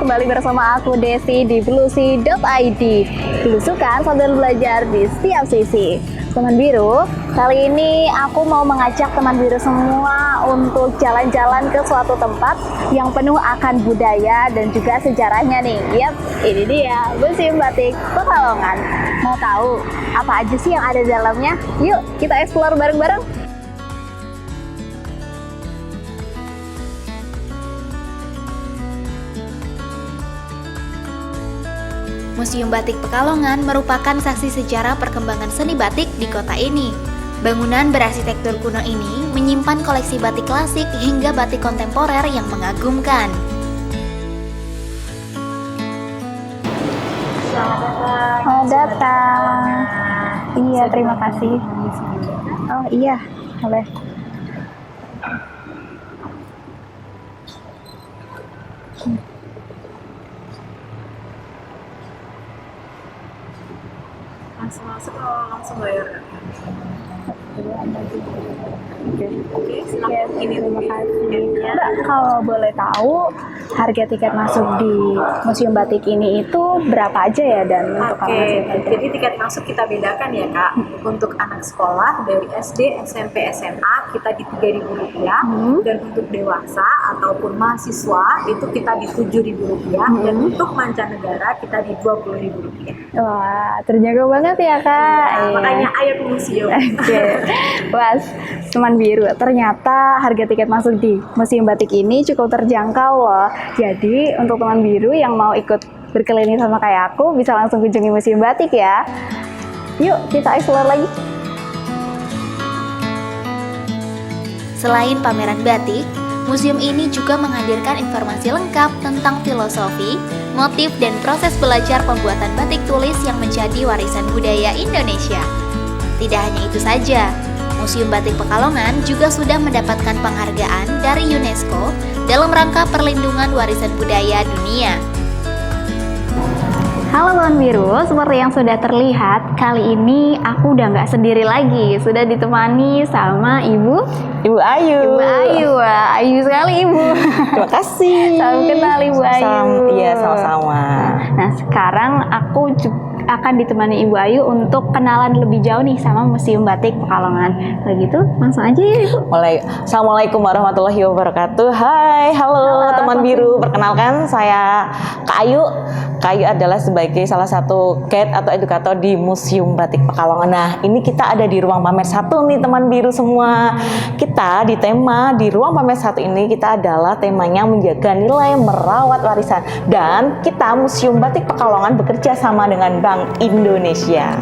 kembali bersama aku Desi di bluesy.id. Belusukan sambil belajar di setiap sisi. Teman biru, kali ini aku mau mengajak teman biru semua untuk jalan-jalan ke suatu tempat yang penuh akan budaya dan juga sejarahnya nih. Yap, ini dia Museum Batik Pekalongan. Mau tahu apa aja sih yang ada di dalamnya? Yuk kita explore bareng-bareng. Museum Batik Pekalongan merupakan saksi sejarah perkembangan seni batik di kota ini. Bangunan berarsitektur kuno ini menyimpan koleksi batik klasik hingga batik kontemporer yang mengagumkan. Selamat datang. Iya, terima kasih. Oh iya, boleh. Langsung masuk atau langsung bayar? Oke, silakan. Ini terima kasih. Mbak, kalau boleh tahu harga tiket masuk di Museum Batik ini itu berapa aja ya, dan untuk jadi tiket masuk kita bedakan ya Kak. Untuk anak sekolah dari SD, SMP, SMA kita di Rp3.000 dan untuk dewasa ataupun mahasiswa itu kita di Rp7.000 dan untuk mancanegara kita di Rp20.000. Wah, terjaga banget ya Kak. Ya, makanya ayo ke museum. Oke. Was, teman biru, ternyata harga tiket masuk di Museum Batik ini cukup terjangkau loh. Jadi untuk teman biru yang mau ikut berkeliling sama kayak aku bisa langsung kunjungi Museum Batik ya. Yuk kita explore lagi. Selain pameran batik, museum ini juga menghadirkan informasi lengkap tentang filosofi, motif, dan proses belajar pembuatan batik tulis yang menjadi warisan budaya Indonesia. Tidak hanya itu saja, Museum Batik Pekalongan juga sudah mendapatkan penghargaan dari UNESCO dalam rangka perlindungan warisan budaya dunia. Halo teman biru, seperti yang sudah terlihat, kali ini aku udah nggak sendiri lagi. Sudah ditemani sama Ibu Ayu. Ibu Ayu, wah, Ayu sekali Ibu. Terima kasih. Salam kenal Ibu Ayu. Iya, sama-sama. Nah, sekarang aku akan ditemani Ibu Ayu untuk kenalan lebih jauh nih sama Museum Batik Pekalongan. Kalau gitu, langsung aja ya Ibu. Assalamualaikum warahmatullahi wabarakatuh. Hai, halo teman biru. Perkenalkan, saya Kak Ayu. Kak Ayu adalah sebagai salah satu guide atau edukator di Museum Batik Pekalongan. Nah, ini kita ada di ruang pamer 1 nih teman biru semua. Kita di tema di ruang pamer 1 ini kita adalah temanya menjaga nilai, merawat warisan. Dan kita Museum Batik Pekalongan bekerja sama dengan Bank Indonesia.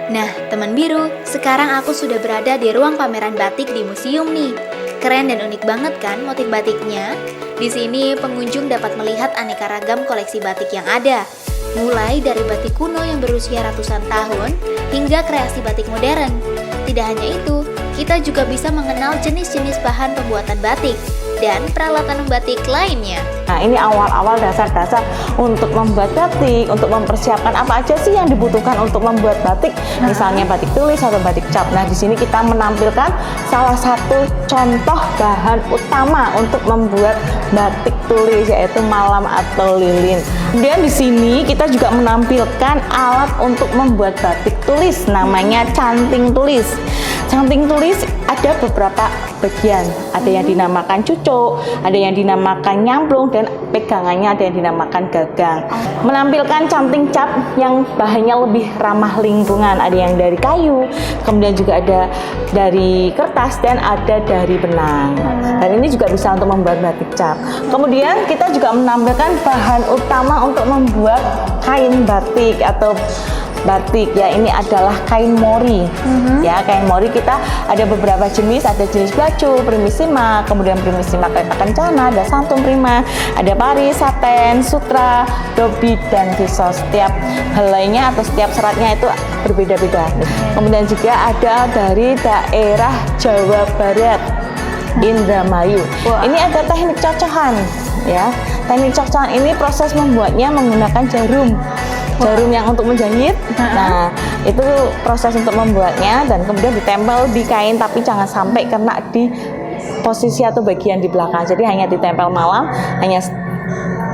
Nah, teman biru, sekarang aku sudah berada di ruang pameran batik di museum nih. Keren dan unik banget kan motif batiknya? Di sini pengunjung dapat melihat aneka ragam koleksi batik yang ada. Mulai dari batik kuno yang berusia ratusan tahun hingga kreasi batik modern. Tidak hanya itu, kita juga bisa mengenal jenis-jenis bahan pembuatan batik dan peralatan membatik lainnya. Nah, ini awal-awal dasar-dasar untuk membuat batik, untuk mempersiapkan apa aja sih yang dibutuhkan untuk membuat batik, misalnya batik tulis atau batik cap. Nah, di sini kita menampilkan salah satu contoh bahan utama untuk membuat batik tulis, yaitu malam atau lilin. Kemudian di sini kita juga menampilkan alat untuk membuat batik tulis, namanya canting tulis. Canting tulis ada beberapa bagian, ada yang dinamakan cucuk, ada yang dinamakan nyamplung, dan pegangannya ada yang dinamakan gagang. Menampilkan canting cap yang bahannya lebih ramah lingkungan, ada yang dari kayu, kemudian juga ada dari kertas, dan ada dari benang. Dan ini juga bisa untuk membuat batik cap. Kemudian kita juga menampilkan bahan utama untuk membuat kain batik atau batik ya, ini adalah kain mori. Ya, kain mori kita ada beberapa jenis, ada jenis belacu, primisima, kemudian primisima kereta kencana, ada santum prima, ada pari, saten, sutra, dobi, dan visos. Setiap helainya atau setiap seratnya itu berbeda-beda. Kemudian juga ada dari daerah Jawa Barat, Indramayu. Ini ada teknik cocokan ya. Teknik cocokan ini proses membuatnya menggunakan jarum yang untuk menjahit. Nah, itu proses untuk membuatnya, dan kemudian ditempel di kain, tapi jangan sampai kena di posisi atau bagian di belakang. Jadi hanya ditempel malam, hanya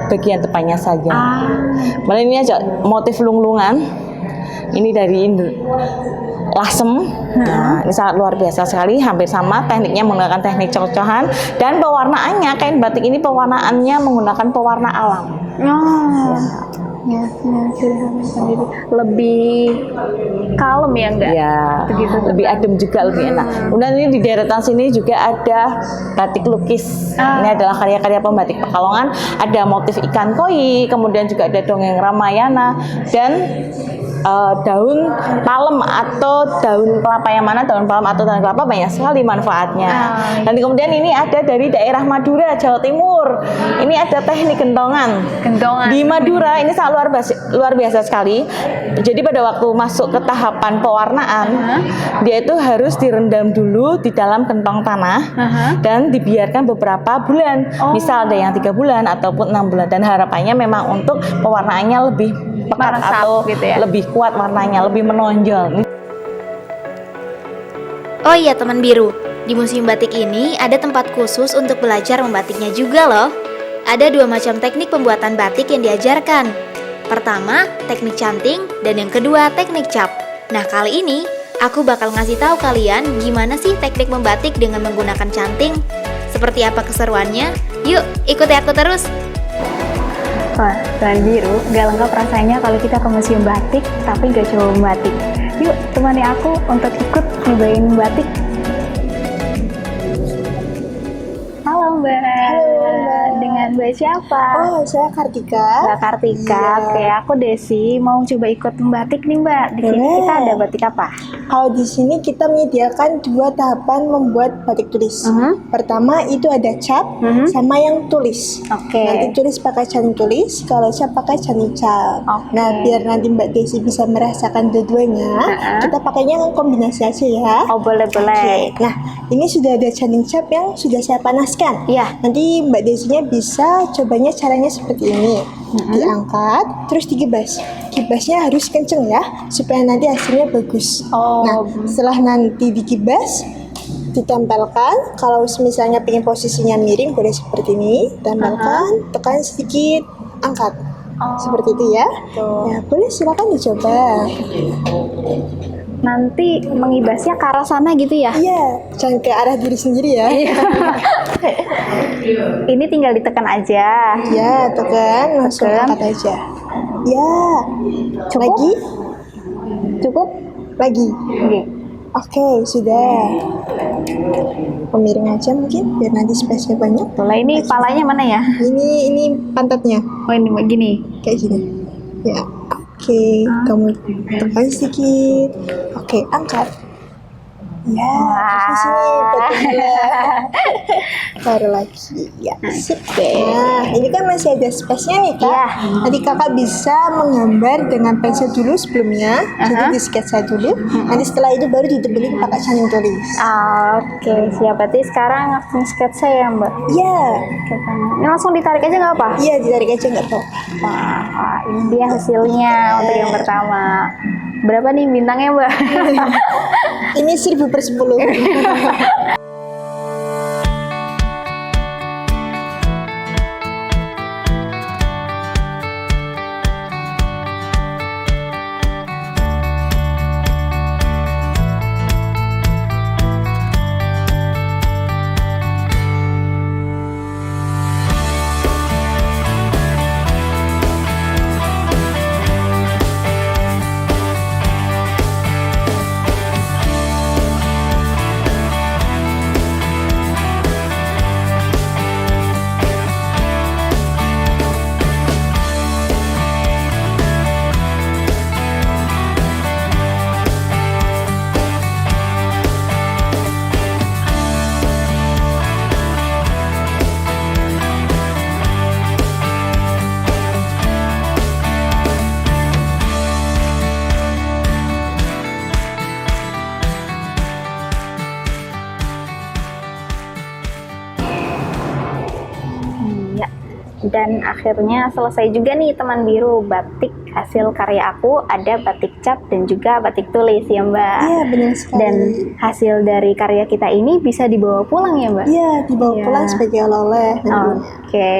bagian depannya saja. Kemudian ini aja motif lunglungan. Ini dari lasem. Nah, ini sangat luar biasa sekali, hampir sama tekniknya menggunakan teknik cocokan, dan pewarnaannya kain batik ini pewarnaannya menggunakan pewarna alam. Lebih kalem ya enggak? Ya, Begitu. lebih adem juga, lebih enak. Kemudian ini di deretan sini juga ada batik lukis. Ini adalah karya-karya pembatik Pekalongan. Ada motif ikan koi, kemudian juga ada dongeng Ramayana, dan daun palem atau daun kelapa yang mana, daun palem atau daun kelapa banyak sekali manfaatnya. Dan kemudian ini ada dari daerah Madura, Jawa Timur. Ini ada teknik gentongan. Di Madura ini sangat luar biasa sekali. Jadi pada waktu masuk ke tahapan pewarnaan, dia itu harus direndam dulu di dalam gentong tanah dan dibiarkan beberapa bulan. Misal ada yang 3 bulan ataupun 6 bulan. Dan harapannya memang untuk pewarnaannya lebih pekat atau gitu ya? lebih kuat warnanya, lebih menonjol. Oh iya teman biru, di Museum Batik ini ada tempat khusus untuk belajar membatiknya juga loh. Ada 2 macam teknik pembuatan batik yang diajarkan. Pertama, teknik canting, dan yang kedua, teknik cap. Nah, kali ini aku bakal ngasih tahu kalian gimana sih teknik membatik dengan menggunakan canting. Seperti apa keseruannya? Yuk, ikuti aku terus. Wah, teman biru, gak lengkap rasanya kalau kita ke museum batik tapi gak coba membatik. Yuk, temani aku untuk ikut nyobain batik. Halo Mbak. Halo Mbak. Dengan Mbak siapa? Oh, saya Kartika. Mbak Kartika. Iya. Oke, aku Desi. Mau coba ikut membatik nih Mbak. Di sini Boleh. kita ada batik apa? Kalau di sini kita menyediakan 2 tahapan membuat batik tulis. Pertama itu ada cap sama yang tulis. Oke. Nanti tulis pakai canting tulis, kalau cap pakai canting cap. Oke. Nah, biar nanti Mbak Desi bisa merasakan dua-duanya, kita pakainya kombinasi aja ya. Oh, boleh-boleh. Oke. Nah, ini sudah ada canting cap yang sudah saya panaskan. Iya. Nanti Mbak Desinya bisa cobanya caranya seperti ini. Diangkat, terus digibas. Gibasnya harus kenceng ya, supaya nanti hasilnya bagus. Oh. Nah, setelah nanti digibas, ditempelkan. Kalau misalnya pengen posisinya miring, boleh seperti ini. Tempelkan, tekan sedikit, angkat. Seperti itu ya. Ya, boleh silakan dicoba. Nanti mengibasnya ke arah sana gitu ya? Iya, jangan ke arah diri sendiri ya. Ini tinggal ditekan aja. Ya, tekan, langsung Tekan. angkat aja. Ya, Cukup? lagi, Cukup? lagi. Oke. Oke, sudah. Pemiring aja mungkin, biar nanti space-nya banyak. Lah ini palanya mana ya? Ini pantatnya, Oh ini begini. kayak gini. Ya, oke. Kamu tekan sedikit. Oke, angkat. Ya, di sini betul. Baru lagi. Ya, sip. Nah, ini kan masih ada space-nya nih, Kak. Iya. Nanti Kakak bisa menggambar dengan pensil dulu sebelumnya. Jadi di sketsa dulu. Nanti setelah itu baru ditebelin pakai canting tulis. Oke, siap. Berarti sekarang langsung sketsa ya Mbak? Iya. Ini langsung ditarik aja nggak apa? Iya, ditarik aja nggak apa-apa. Wah, ini dia hasilnya untuk yang pertama. Berapa nih bintangnya Mbak? Ini 1000/10. Iya. Dan akhirnya selesai juga nih teman biru batik hasil karya aku ada batik cap dan juga batik tulis ya Mbak. Iya, benar sekali. Dan hasil dari karya kita ini bisa dibawa pulang ya Mbak? Iya, dibawa Iya. pulang sebagai oleh-oleh nantinya. Oke,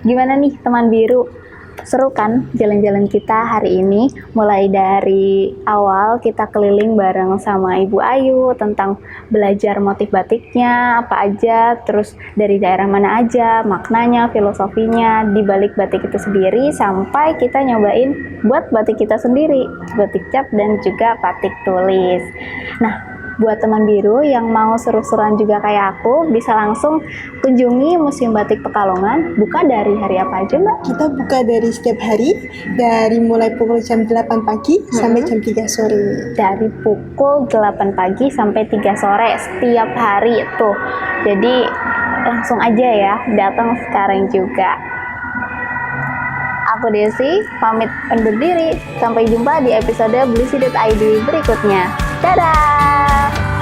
gimana nih teman biru? Seru kan jalan-jalan kita hari ini? Mulai dari awal kita keliling bareng sama Ibu Ayu tentang belajar motif batiknya apa aja, terus dari daerah mana aja, maknanya, filosofinya di balik batik itu sendiri, sampai kita nyobain buat batik kita sendiri, batik cap dan juga batik tulis. Nah, buat teman biru yang mau seru-seruan juga kayak aku, bisa langsung kunjungi Museum Batik Pekalongan. Buka dari hari apa aja Mbak? Kita buka dari setiap hari, dari mulai pukul jam 8 pagi sampai jam 3 sore. Dari pukul 8 pagi sampai 3 sore setiap hari tuh. Jadi langsung aja ya, datang sekarang juga. Aku Desi, pamit undur diri. Sampai jumpa di episode bluesy.id berikutnya. Dadah!